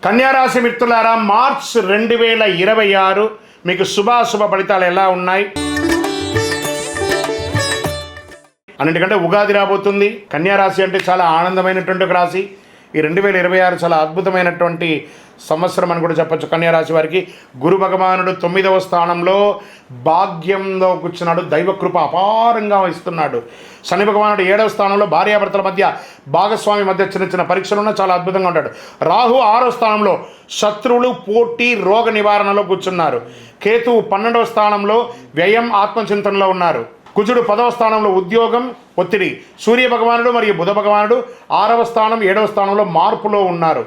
కన్యారాశి మిత్రులారా, మార్చ్ 2026 మీకు శుభాశుభ ఫలితాలు ఎలా ఉన్నాయి? అన్నిటికంటే ఉగాది రాబోతుంది. కన్యారాశి అంటే చాలా ఆనందమైనటువంటి ఒక రాశి. ఈ 2026 చాలా అద్భుతమైనటువంటి సంవత్సరం అని కూడా చెప్పచ్చు. కన్యారాశి వారికి గురు భగవానుడు 9వ స్థానంలో భాగ్యంలో కూర్చున్నాడు. దైవకృప అపారంగా ఇస్తున్నాడు. శని భగవానుడు 7వ స్థానంలో భార్యాభర్తల మధ్య, భాగస్వామి మధ్య చిన్న చిన్న పరీక్షలున్నా చాలా అద్భుతంగా ఉంటాడు. రాహు 6వ స్థానంలో శత్రువులు, పోటీ, రోగ నివారణలో కూర్చున్నారు. కేతువు 12వ స్థానంలో వ్యయం, ఆత్మచింతనలో ఉన్నారు. కుజుడు 10వ స్థానంలో ఉద్యోగం, ఒత్తిడి. సూర్య భగవానుడు మరియు బుధ భగవానుడు 6వ స్థానం, 7వ స్థానంలో మార్పులో ఉన్నారు.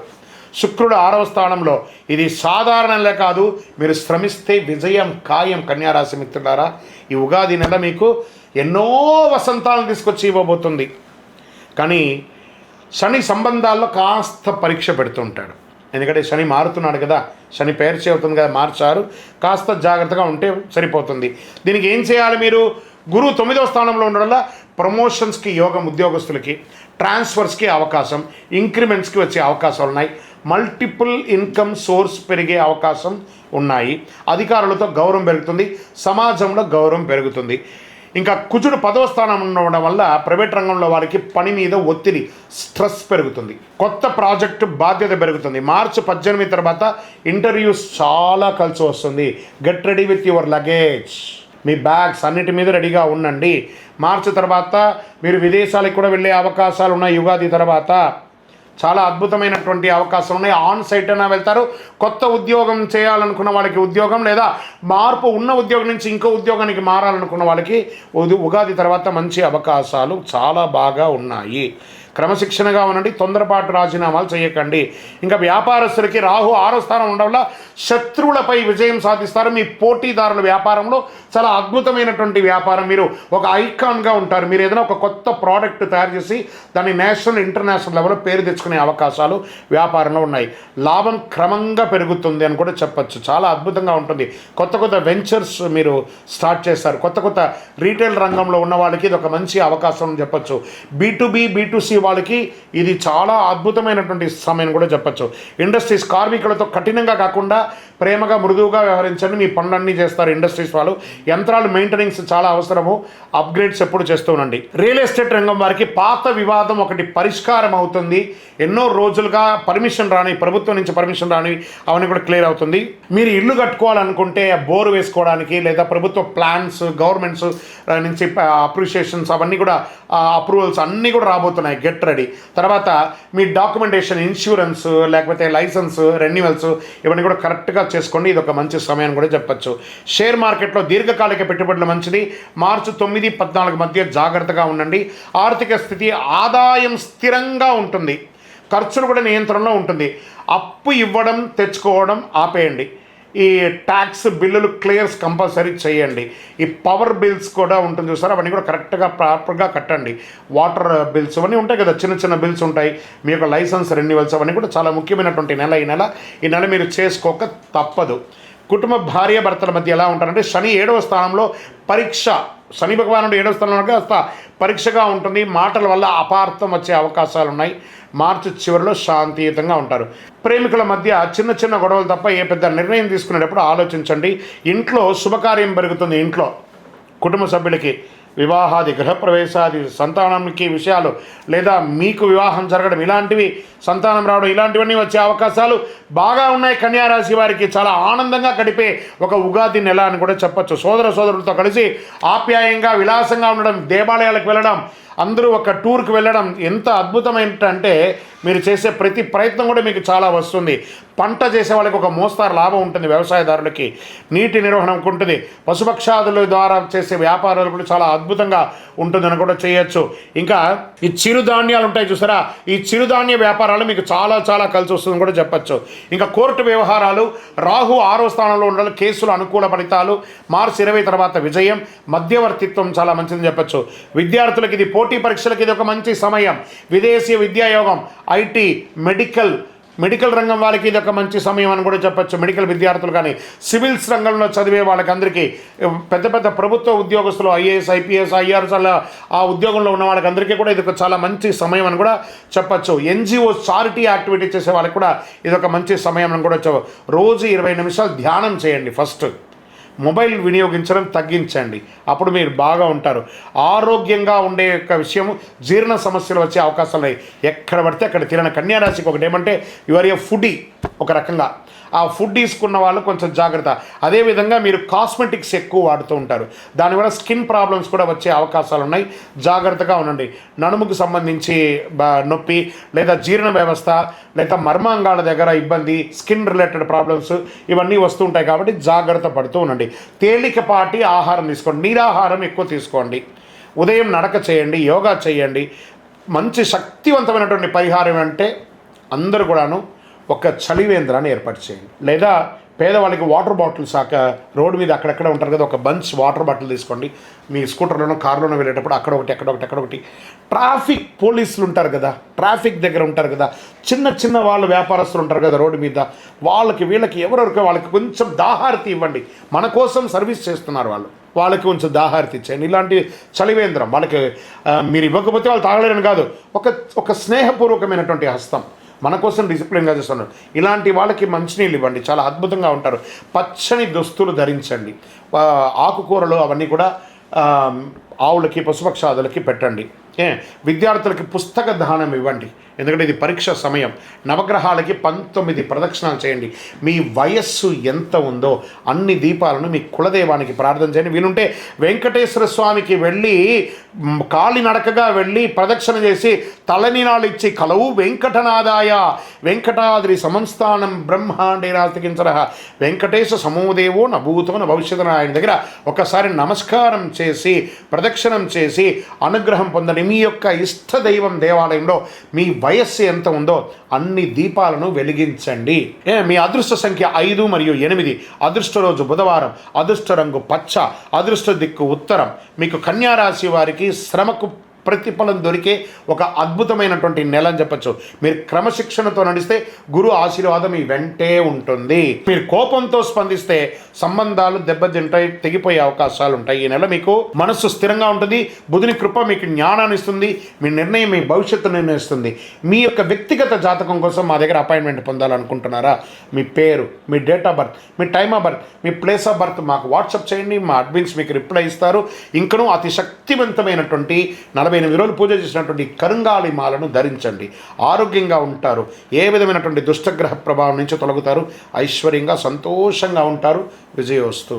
శుక్రుడు 6వ స్థానంలో. ఇది సాధారణంగా కాదు, మీరు శ్రమిస్తే విజయం ఖాయం. కన్యారాశి మిత్రులారా, ఈ ఉగాది నెల మీకు ఎన్నో వసంతాలను తీసుకొచ్చి ఇవ్వబోతుంది. కానీ శని సంబంధాల్లో కాస్త పరీక్ష పెడుతుంటాడు. ఎందుకంటే శని మారుతున్నాడు కదా, శని పేర్చి అవుతుంది కదా, మార్చారు. కాస్త జాగ్రత్తగా ఉంటే సరిపోతుంది. దీనికి ఏం చేయాలి? మీరు గురువు 9వ స్థానంలో ఉండడం వల్ల ప్రమోషన్స్కి యోగం, ఉద్యోగస్తులకి ట్రాన్స్ఫర్స్కి అవకాశం, ఇంక్రిమెంట్స్కి వచ్చే అవకాశాలు ఉన్నాయి. మల్టిపుల్ ఇన్కమ్ సోర్స్ పెరిగే అవకాశం ఉన్నాయి. అధికారులతో గౌరవం పెరుగుతుంది, సమాజంలో గౌరవం పెరుగుతుంది. ఇంకా కుజుడు 10వ స్థానం ఉండడం వల్ల ప్రైవేట్ రంగంలో వారికి పని మీద ఒత్తిడి, స్ట్రెస్ పెరుగుతుంది. కొత్త ప్రాజెక్టు బాధ్యత పెరుగుతుంది. మార్చి 18 తర్వాత ఇంటర్వ్యూస్ చాలా కలిసి వస్తుంది. Get ready with your luggage. Me bags అన్నిటి మీద రెడీగా ఉండండి. మార్చి తర్వాత మీరు విదేశాలకు కూడా వెళ్ళే అవకాశాలు ఉన్నాయి. యుగాది తర్వాత చాలా అద్భుతమైనటువంటి అవకాశాలు ఉన్నాయి. ఆన్ సైట్ అయినా వెళ్తారు. కొత్త ఉద్యోగం చేయాలనుకున్న వాళ్ళకి ఉద్యోగం, లేదా మార్పు ఉన్న ఉద్యోగం నుంచి ఇంకో ఉద్యోగానికి మారాలనుకున్న వాళ్ళకి ఉగాది తర్వాత మంచి అవకాశాలు చాలా బాగా ఉన్నాయి. క్రమశిక్షణగా ఉండండి, తొందరపాటు రాజీనామాలు చేయకండి. ఇంకా వ్యాపారస్తులకి రాహు 6వ స్థానం ఉండడం వల్ల శత్రువులపై విజయం సాధిస్తారు. మీ పోటీదారుల వ్యాపారంలో చాలా అద్భుతమైనటువంటి వ్యాపారం. మీరు ఒక ఐకాన్గా ఉంటారు. మీరు ఏదైనా ఒక కొత్త ప్రోడక్ట్ తయారు చేసి దాన్ని నేషనల్, ఇంటర్నేషనల్ లెవెల్లో పేరు తెచ్చుకునే అవకాశాలు వ్యాపారంలో ఉన్నాయి. లాభం క్రమంగా పెరుగుతుంది అని కూడా చెప్పచ్చు. చాలా అద్భుతంగా ఉంటుంది. కొత్త కొత్త వెంచర్స్ మీరు స్టార్ట్ చేస్తారు. కొత్త కొత్త రీటైల్ రంగంలో ఉన్న వాళ్ళకి ఇది ఒక మంచి అవకాశం అని చెప్పచ్చు. B2B, B2C వాళ్ళకి ఇది చాలా అద్భుతమైనటువంటి సమయం కూడా చెప్పచ్చు. ఇండస్ట్రీస్ కార్మికులతో కఠినంగా కాకుండా ప్రేమగా, మృదువుగా వ్యవహరించండి. మీ పనులన్నీ చేస్తారు ఇండస్ట్రీస్ వాళ్ళు. యంత్రాలు మెయింటెనెన్స్ చాలా అవసరము. అప్గ్రేడ్స్ ఎప్పుడు చేస్తూ ఉండండి. రియల్ ఎస్టేట్ రంగం వారికి పాత వివాదం ఒకటి పరిష్కారం అవుతుంది. ఎన్నో రోజులుగా పర్మిషన్ రాని, ప్రభుత్వం నుంచి పర్మిషన్ రాని, అవన్నీ కూడా క్లియర్ అవుతుంది. మీరు ఇల్లు కట్టుకోవాలనుకుంటే బోరు వేసుకోవడానికి, లేదా ప్రభుత్వ ప్లాన్స్, గవర్నమెంట్స్ నుంచి అప్రిషియేషన్స్, అవన్నీ కూడా అప్రూవల్స్ అన్నీ కూడా రాబోతున్నాయి. Get ready. తర్వాత మీ డాక్యుమెంటేషన్, ఇన్సూరెన్స్, లేకపోతే లైసెన్స్ రెన్యువల్స్, ఇవన్నీ కూడా కరెక్ట్గా చేసుకోండి. ఇది ఒక మంచి సమయం కూడా చెప్పచ్చు. షేర్ మార్కెట్లో దీర్ఘకాలిక పెట్టుబడులు మంచిది. మార్చి 9, 14 మధ్య జాగ్రత్తగా ఉండండి. ఆర్థిక స్థితి, ఆదాయం స్థిరంగా ఉంటుంది. ఖర్చులు కూడా నియంత్రణలో ఉంటుంది. అప్పు ఇవ్వడం, తెచ్చుకోవడం ఆపేయండి. ఈ ట్యాక్స్ బిల్లులు క్లియర్స్ కంపల్సరీ చేయండి. ఈ పవర్ బిల్స్ కూడా ఉంటుంది చూసారా, అవన్నీ కూడా కరెక్ట్గా ప్రాపర్గా కట్టండి. వాటర్ బిల్స్ అవన్నీ ఉంటాయి కదా, చిన్న చిన్న బిల్స్ ఉంటాయి. మీ యొక్క లైసెన్స్ రెన్యువల్స్ అవన్నీ కూడా చాలా ముఖ్యమైనటువంటి నెల ఈ నెల మీరు చేసుకోక తప్పదు. కుటుంబ, భార్య భర్తల మధ్య ఎలా ఉంటారంటే, శని 7వ స్థానంలో పరీక్ష. శని భగవానుడు 7వ స్థానంలో కాస్త పరీక్షగా ఉంటుంది. మాటల వల్ల అపార్థం వచ్చే అవకాశాలు ఉన్నాయి. మార్చి చివరిలో శాంతియుతంగా ఉంటారు. ప్రేమికుల మధ్య చిన్న చిన్న గొడవలు తప్ప ఏ పెద్ద నిర్ణయం తీసుకునేటప్పుడు ఆలోచించండి. ఇంట్లో శుభకార్యం పెరుగుతుంది. ఇంట్లో కుటుంబ సభ్యులకి వివాహాది, గృహప్రవేశాది, సంతానానికి విషయాలు, లేదా మీకు వివాహం జరగడం, ఇలాంటివి, సంతానం రావడం, ఇలాంటివన్నీ వచ్చే అవకాశాలు బాగా ఉన్నాయి. కన్యారాశి వారికి చాలా ఆనందంగా గడిపే ఒక ఉగాది నెల అని కూడా చెప్పచ్చు. సోదరులతో కలిసి ఆప్యాయంగా, విలాసంగా ఉండడం, దేవాలయాలకు వెళ్ళడం, అందరూ ఒక టూర్కి వెళ్ళడం ఎంత అద్భుతమైనటంటే మీరు చేసే ప్రతి ప్రయత్నం కూడా మీకు చాలా వస్తుంది. పంట చేసే వాళ్ళకి ఒక మోస్తారు లాభం ఉంటుంది. వ్యవసాయదారులకి నీటి నిర్వహణ ఉంటుంది. పశుపక్షాదుల ద్వారా చేసే వ్యాపారాలు కూడా చాలా అద్భుతంగా ఉంటుందని కూడా చేయొచ్చు. ఇంకా ఈ చిరుధాన్యాలు ఉంటాయి చూసారా, ఈ చిరుధాన్య వ్యాపారాలు మీకు చాలా చాలా కలిసి వస్తుందని కూడా చెప్పచ్చు. ఇంకా కోర్టు వ్యవహారాలు, రాహు 6వ స్థానంలో ఉండాలి. కేసులు అనుకూల ఫలితాలు. మార్చి 20 తర్వాత విజయం, మధ్యవర్తిత్వం చాలా మంచిదని చెప్పచ్చు. విద్యార్థులకి ఇది, పోటీ పరీక్షలకి ఇది ఒక మంచి సమయం. విదేశీ విద్యాయోగం, IT, మెడికల్, మెడికల్ రంగం వాళ్ళకి ఇది ఒక మంచి సమయం అని కూడా చెప్పచ్చు. మెడికల్ విద్యార్థులు కానీ, సివిల్స్ రంగంలో చదివే వాళ్ళకందరికీ, పెద్ద పెద్ద ప్రభుత్వ ఉద్యోగస్తులు, ఐఏఎస్, ఐపీఎస్, ఐఆర్ఎస్ అలా ఆ ఉద్యోగంలో ఉన్న వాళ్ళకందరికీ కూడా ఇది ఒక చాలా మంచి సమయం అని కూడా చెప్పచ్చు. ఎన్జిఓ చారిటీ యాక్టివిటీ చేసే వాళ్ళకి కూడా ఇది ఒక మంచి సమయం అని కూడా చెప్పచ్చు. రోజు 20 నిమిషాలు ధ్యానం చేయండి. ఫస్ట్ మొబైల్ వినియోగించడం తగ్గించండి, అప్పుడు మీరు బాగా ఉంటారు. ఆరోగ్యంగా ఉండే యొక్క విషయము, జీర్ణ సమస్యలు వచ్చే అవకాశాలు ఉన్నాయి. ఎక్కడ పడితే అక్కడ తినని కన్యారాశికి ఒకటి ఏమంటే, యువర్ ఏ ఫుడీ ఒక రకంగా. ఆ ఫుడ్ తీసుకున్న వాళ్ళు కొంచెం జాగ్రత్త. అదేవిధంగా మీరు కాస్మెటిక్స్ ఎక్కువ వాడుతూ ఉంటారు, దానివల్ల స్కిన్ ప్రాబ్లమ్స్ కూడా వచ్చే అవకాశాలు ఉన్నాయి. జాగ్రత్తగా ఉండండి. నడుముకు సంబంధించి నొప్పి, లేదా జీర్ణ వ్యవస్థ, లేదా మర్మాంగాల దగ్గర ఇబ్బంది, స్కిన్ రిలేటెడ్ ప్రాబ్లమ్స్ ఇవన్నీ వస్తూ ఉంటాయి. కాబట్టి జాగ్రత్త పడుతూ ఉండండి. తేలికపాటి ఆహారం తీసుకోండి, నీరాహారం ఎక్కువ తీసుకోండి. ఉదయం నడక చేయండి, యోగా చేయండి. మంచి శక్తివంతమైనటువంటి పరిహారం అంటే అందరూ కూడాను ఒక చలివేంద్రాన్ని ఏర్పాటు చేయండి, లేదా పేదవాళ్ళకి వాటర్ బాటిల్స్ రోడ్డు మీద అక్కడెక్కడ ఉంటారు కదా, ఒక బంచ్ వాటర్ బాటిల్ తీసుకోండి. మీ స్కూటర్లోనో కారులోనో వెళ్ళేటప్పుడు అక్కడొకటి. ట్రాఫిక్ పోలీసులు ఉంటారు కదా, ట్రాఫిక్ దగ్గర ఉంటారు కదా, చిన్న చిన్న వాళ్ళు వ్యాపారస్తులు ఉంటారు కదా రోడ్డు మీద, వీళ్ళకి ఎవరెవరికో వాళ్ళకి కొంచెం దాహారతి ఇవ్వండి. మన కోసం సర్వీస్ చేస్తున్నారు వాళ్ళకి కొంచెం దాహారతి ఇచ్చేయండి. ఇలాంటి చలివేంద్రం వాళ్ళకి మీరు ఇవ్వకపోతే వాళ్ళు తాగలేరని కాదు, ఒక స్నేహపూర్వకమైనటువంటి హస్తం, మన కోసం డిసిప్లిన్గా చేస్తున్నారు. ఇలాంటి వాళ్ళకి మంచినీళ్ళు ఇవ్వండి, చాలా అద్భుతంగా ఉంటారు. పచ్చని దుస్తులు ధరించండి. ఆకుకూరలు అవన్నీ కూడా ఆవులకి, పశుపక్షాదులకి పెట్టండి. విద్యార్థులకి పుస్తక దానం ఇవ్వండి, ఎందుకంటే ఇది పరీక్ష సమయం. నవగ్రహాలకి 19 ప్రదక్షిణాలు చేయండి. మీ వయస్సు ఎంత ఉందో అన్ని దీపాలను మీ కులదైవానికి ప్రార్థన చేయండి. వీలుంటే వెంకటేశ్వర స్వామికి వెళ్ళి కాలినడకగా వెళ్ళి ప్రదక్షిణ చేసి తలనీనాలు ఇచ్చి, కలవు వెంకటనాదాయ వెంకటాద్రి సంస్థానం బ్రహ్మాండే నాస్తికించర వెంకటేశ సమోదేవో నభూతో భవిష్యత్తు ఆయన దగ్గర ఒకసారి నమస్కారం చేసి ప్రదక్షిణం చేసి అనుగ్రహం పొందండి. మీ యొక్క ఇష్టదైవం దేవాలయంలో మీ వయస్సు ఎంత ఉందో అన్ని దీపాలను వెలిగించండి. మీ అదృష్ట సంఖ్య 5 మరియు 8. అదృష్ట రోజు బుధవారం. అదృష్ట రంగు పచ్చ. అదృష్ట దిక్కు ఉత్తరం. మీకు కన్యారాశి వారికి శ్రమకు ప్రతిఫలం దొరికే ఒక అద్భుతమైనటువంటి నెల అని చెప్పచ్చు. మీరు క్రమశిక్షణతో నడిస్తే గురు ఆశీర్వాదం మీ వెంటే ఉంటుంది. మీరు కోపంతో స్పందిస్తే సంబంధాలు దెబ్బతింటాయి, తెగిపోయే అవకాశాలు ఉంటాయి. ఈ నెల మీకు మనస్సు స్థిరంగా ఉంటుంది. బుధుని కృప మీకు జ్ఞానాన్ని ఇస్తుంది. మీ నిర్ణయం మీ భవిష్యత్తు నిర్ణయిస్తుంది. మీ యొక్క వ్యక్తిగత జాతకం కోసం మా దగ్గర అపాయింట్మెంట్ పొందాలనుకుంటున్నారా? మీ పేరు, మీ డేట్ ఆఫ్ బర్త్, మీ టైమ్ ఆఫ్ బర్త్, మీ ప్లేస్ ఆఫ్ బర్త్ మాకు వాట్సాప్ చేయండి. మా అడ్మిన్స్ మీకు రిప్లై ఇస్తారు. ఇంకనూ అతి శక్తివంతమైనటువంటి 48 రోజులు పూజ చేసినటువంటి కరుంగాళి మాలను ధరించండి. ఆరోగ్యంగా ఉంటారు. ఏ విధమైనటువంటి దుష్టగ్రహ ప్రభావం నుంచి తొలగుతారు. ఐశ్వర్యంగా సంతోషంగా ఉంటారు. విజయోస్తు.